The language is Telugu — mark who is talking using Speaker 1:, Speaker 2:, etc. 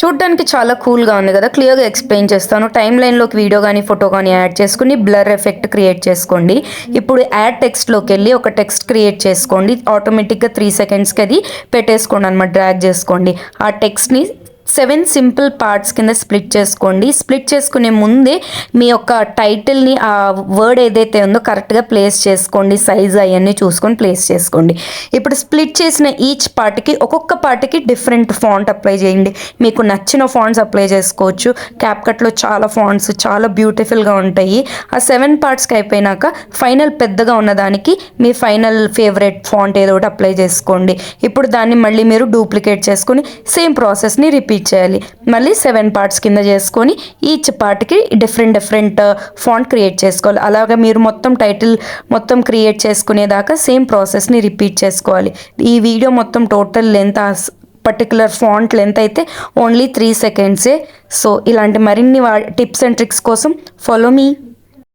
Speaker 1: చూడ్డానికి చాలా కూల్గా ఉంది కదా. క్లియర్గా ఎక్స్ప్లెయిన్ చేస్తాను. టైం లైన్లోకి వీడియో కానీ ఫోటో కానీ యాడ్ చేసుకుని బ్లర్ ఎఫెక్ట్ క్రియేట్ చేసుకోండి. ఇప్పుడు యాడ్ టెక్స్ట్లోకి వెళ్ళి ఒక టెక్స్ట్ క్రియేట్ చేసుకోండి. ఆటోమేటిక్గా 3 సెకండ్స్కి అది పెట్టేసుకోండి అనమాట. డ్రాగ్ చేసుకోండి. ఆ టెక్స్ట్ని 7 సింపుల్ పార్ట్స్ కింద స్ప్లిట్ చేసుకోండి. స్ప్లిట్ చేసుకునే ముందే మీ యొక్క టైటిల్ని ఆ వర్డ్ ఏదైతే ఉందో కరెక్ట్గా ప్లేస్ చేసుకోండి. సైజ్ అవన్నీ చూసుకొని ప్లేస్ చేసుకోండి. ఇప్పుడు స్ప్లిట్ చేసిన ఈచ్ పార్ట్కి ఒక్కొక్క పార్ట్కి డిఫరెంట్ ఫాంట్ అప్లై చేయండి. మీకు నచ్చిన ఫాంట్స్ అప్లై చేసుకోవచ్చు. క్యాప్కట్లో చాలా ఫాంట్స్ చాలా బ్యూటిఫుల్గా ఉంటాయి. ఆ 7 పార్ట్స్కి అయిపోయినాక ఫైనల్ పెద్దగా ఉన్నదానికి మీ ఫైనల్ ఫేవరెట్ ఫాంట్ ఏదో ఒకటి అప్లై చేసుకోండి. ఇప్పుడు దాన్ని మళ్ళీ మీరు డూప్లికేట్ చేసుకొని సేమ్ ప్రాసెస్ని రిపీట్ చేయాలి. మళ్ళీ 7 పార్ట్స్ కింద చేసుకొని ఈచ్ పార్ట్కి డిఫరెంట్ ఫాంట్ క్రియేట్ చేసుకోవాలి. అలాగే మీరు మొత్తం టైటిల్ మొత్తం క్రియేట్ చేసుకునేదాకా సేమ్ ప్రాసెస్ని రిపీట్ చేసుకోవాలి. ఈ వీడియో మొత్తం total length particular font length అయితే ఓన్లీ 3 సెకండ్సే. సో ఇలాంటి మరిన్ని టిప్స్ అండ్ ట్రిక్స్ కోసం ఫాలో మీ.